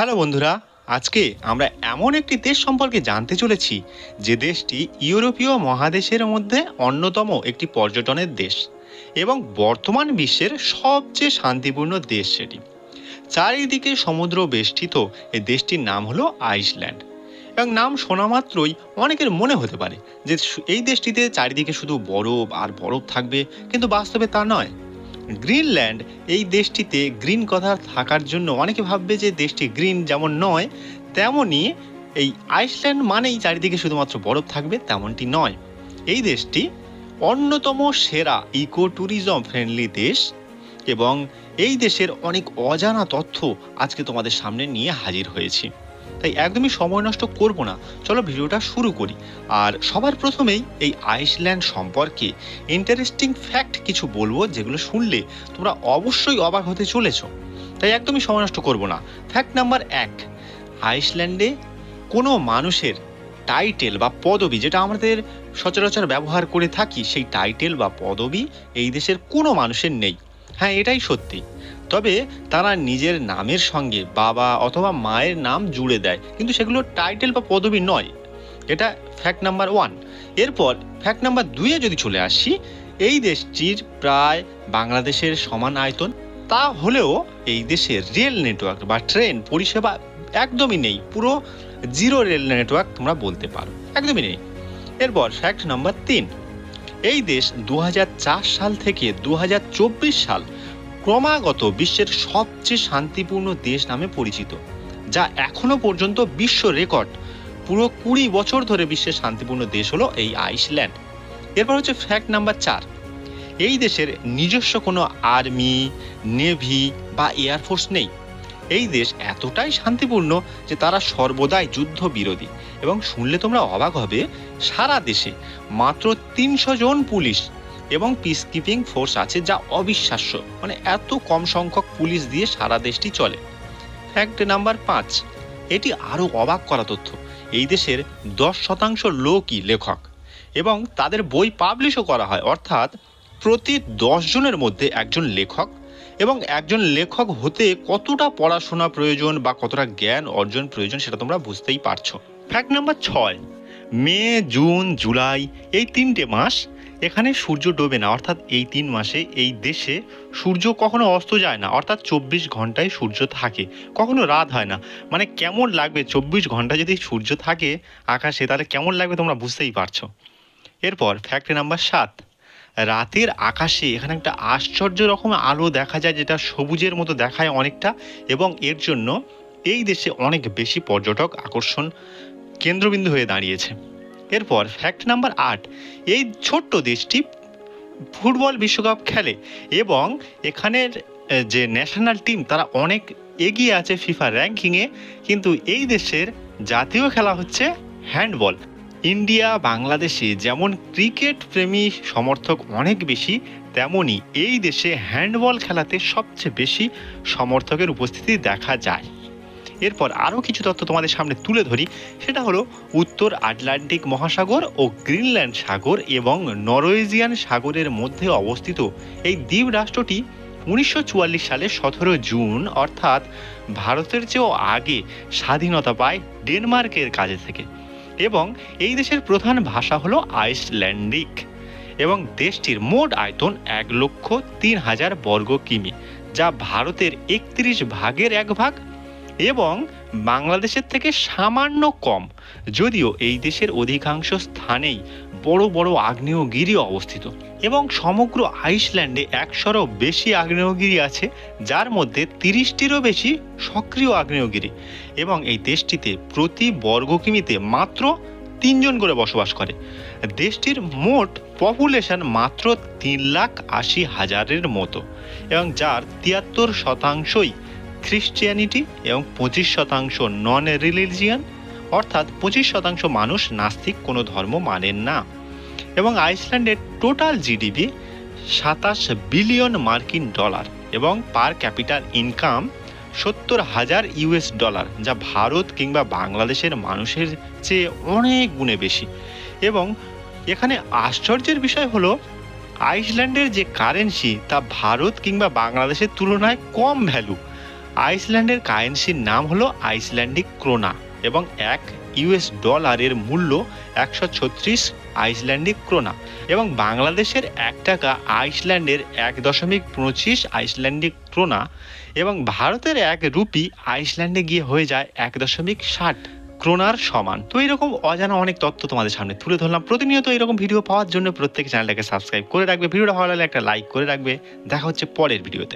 Hello বন্ধুরা, আজকে আমরা এমন একটি দেশ সম্পর্কে জানতে চলেছি যে দেশটি ইউরোপীয় মহাদেশের মধ্যে অন্যতম একটি পর্যটনের দেশ এবং বর্তমান বিশ্বের সবচেয়ে শান্তিপূর্ণ দেশ সেটি। চারিদিকে সমুদ্র বেষ্টিত এই দেশটির নাম হলো আইসল্যান্ড। এবং নাম শোনা মাত্রই অনেকের মনে হতে পারে যে এই দেশটিতে চারিদিকে শুধু বরফ আর বরফ থাকবে, কিন্তু বাস্তবে তা নয়। গ্রিনল্যান্ড এই দেশটিতে গ্রিন কথা থাকার জন্য অনেকে ভাববে যে দেশটি গ্রিন যেমন নয় তেমনই এই আইসল্যান্ড মানেই চারিদিকে শুধুমাত্র বরফ থাকবে, তেমনটি নয়। এই দেশটি অন্যতম সেরা ইকো ট্যুরিজম ফ্রেন্ডলি দেশ এবং এই দেশের অনেক অজানা তথ্য আজকে তোমাদের সামনে নিয়ে হাজির হয়েছি। তাই একদমই সময় নষ্ট করব না, চলো ভিডিওটা শুরু করি। আর সবার প্রথমেই এই আইসল্যান্ড সম্পর্কে ইন্টারেস্টিং ফ্যাক্ট কিছু বলবো, যেগুলো শুনলে তোমরা অবশ্যই অবাক হতে চলেছ। তাই একদমই সময় নষ্ট করব না। ফ্যাক্ট নাম্বার 1, আইসল্যান্ডে কোনো মানুষের টাইটেল বা পদবি, যেটা আমাদের সচরাচর ব্যবহার করে থাকি, সেই টাইটেল বা পদবি এই দেশের কোনো মানুষের নেই। হ্যাঁ, এটাই সত্যি। তবে তারা নিজের নামের সঙ্গে বাবা অথবা মায়ের নাম জুড়ে দেয়, কিন্তু সেগুলো টাইটেল বা পদবি নয়। এটা ফ্যাক্ট নাম্বার 1। এরপর ফ্যাক্ট নাম্বার 2-এ যদি চলে আসি, এই দেশটির প্রায় বাংলাদেশের সমান আয়তন। তা হলেও এই দেশের রেল নেটওয়ার্ক বা ট্রেন পরিষেবা একদমই নেই, পুরো জিরো রেল নেটওয়ার্ক তোমরা বলতে পারো, একদমই নেই। এরপর ফ্যাক্ট নাম্বার 3, এই দেশ 2004 সাল থেকে 2024 সাল ক্রমাগত বিশ্বের সবচেয়ে শান্তিপূর্ণ দেশ নামে পরিচিত, যা এখনো পর্যন্ত বিশ্ব রেকর্ড। পুরো 20 বছর ধরে বিশ্বের শান্তিপূর্ণ দেশ হলো এই আইসল্যান্ড। এরপর হচ্ছে ফ্যাক্ট নাম্বার 4, এই দেশের নিজস্ব কোনো আর্মি, নেভি বা এয়ারফোর্স নেই। এই দেশ এতটাই শান্তিপূর্ণ যে তারা সর্বদাই যুদ্ধ বিরোধী। এবং শুনলে তোমরা অবাক হবে, সারা দেশে মাত্র 300 জন পুলিশ এবং পিস কিপিং ফোর্স আছে, যা অবিশ্বাস্য। মানে এত কম সংখ্যক পুলিশ দিয়ে সারা দেশটি চলে। ফ্যাক্ট নাম্বার 5, এটি আরও অবাক করা তথ্য, এই দেশের 10% লোকই লেখক এবং তাদের বই পাবলিশও করা হয়। অর্থাৎ প্রতি 10 জনের মধ্যে একজন লেখক। এবং একজন লেখক হতে কতটা পড়াশোনা প্রয়োজন বা কতটা জ্ঞান অর্জন প্রয়োজন সেটা তোমরা বুঝতেই পারছো। ফ্যাক্ট নাম্বার 6, মে, জুন, জুলাই এই 3টে মাস এখানে সূর্য ডোবে না। অর্থাৎ এই 3 মাসে এই দেশে সূর্য কখনো অস্ত যায় না, অর্থাৎ 24 ঘন্টায় সূর্য থাকে, কখনো রাত হয় না। মানে কেমন লাগবে 24 ঘন্টা যদি সূর্য থাকে আকাশে, তাহলে কেমন লাগবে তোমরা বুঝতেই পারছো। এরপর ফ্যাক্ট নাম্বার 7, রাতের আকাশে এখানে একটা আশ্চর্য রকম আলো দেখা যায়, যেটা সবুজের মতো দেখায় অনেকটা, এবং এর জন্য এই দেশে অনেক বেশি পর্যটক আকর্ষণ কেন্দ্রবিন্দু হয়ে দাঁড়িয়েছে। এরপর ফ্যাক্ট নাম্বার 8, এই ছোট্ট দেশটি ফুটবল বিশ্বকাপ খেলে এবং এখানের যে ন্যাশনাল টিম তারা অনেক এগিয়ে আছে ফিফা র্যাঙ্কিংয়ে, কিন্তু এই দেশের জাতীয় খেলা হচ্ছে হ্যান্ডবল। ইন্ডিয়া বাংলাদেশে যেমন ক্রিকেট প্রেমী সমর্থক অনেক বেশি, তেমনি এই দেশে হ্যান্ডবল খেলাতে সবচেয়ে বেশি সমর্থকের উপস্থিতি দেখা যায়। এরপর আরও কিছু তথ্য তোমাদের সামনে তুলে ধরি, সেটা হলো উত্তর আটলান্টিক মহাসাগর ও গ্রিনল্যান্ড সাগর এবং নরওয়েজিয়ান সাগরের মধ্যে অবস্থিত এই দ্বীপ রাষ্ট্রটি 1944 সালে 17 জুন, অর্থাৎ ভারতের চেয়েও আগে স্বাধীনতা পায় ডেনমার্কের কাছে থেকে। এবং এই দেশের প্রধান ভাষা হলো আইসল্যান্ডিক এবং দেশটির মোট আয়তন 1,03,000 বর্গ কিমি, যা ভারতের 31 ভাগের 1 ভাগ এবং বাংলাদেশের থেকে সামান্য কম। যদিও এই দেশের অধিকাংশ স্থানেই বড় বড় আগ্নেয়গিরি অবস্থিত এবং সমগ্র আইসল্যান্ডে 100-রও বেশি আগ্নেয়গিরি আছে, যার মধ্যে 30টিরও বেশি সক্রিয় আগ্নেয়গিরি। এবং এই দেশটিতে প্রতি বর্গ কিমিতে মাত্র 3 জন করে বসবাস করে। দেশটির মোট পপুলেশন মাত্র 3,80,000-এর মতো এবং যার 73%ই খ্রিস্টিয়ানিটি এবং 25% নন রিলিজিয়ান, অর্থাৎ 25% মানুষ নাস্তিক, কোনো ধর্ম মানেন না। এবং আইসল্যান্ডের টোটাল জিডিপি 27 বিলিয়ন মার্কিন ডলার এবং পার ক্যাপিটাল ইনকাম $70,000, যা ভারত কিংবা বাংলাদেশের মানুষের চেয়ে অনেক গুণে বেশি। এবং এখানে আশ্চর্যের বিষয় হলো আইসল্যান্ডের যে কারেন্সি তা ভারত কিংবা বাংলাদেশের তুলনায় কম ভ্যালু। আইসল্যান্ডের কারেন্সির নাম হলো আইসল্যান্ডিক ক্রোনা এবং $1 মূল্য 136 আইসল্যান্ডিক ক্রোনা এবং বাংলাদেশের 1 টাকা আইসল্যান্ডের 1.25 আইসল্যান্ডিক ক্রোনা এবং ভারতের 1 রুপি আইসল্যান্ডে গিয়ে হয়ে যায় 1.60 ক্রোনার সমান। তো এরকম অজানা অনেক তথ্য তোমাদের সামনে তুলে ধরলাম। প্রতিনিয়ত এরকম ভিডিও পাওয়ার জন্য প্রত্যেক চ্যানেলটাকে সাবস্ক্রাইব করে রাখবে, ভিডিওটা ভালো লাগলে একটা লাইক করে রাখবে। দেখা হচ্ছে পরের ভিডিওতে।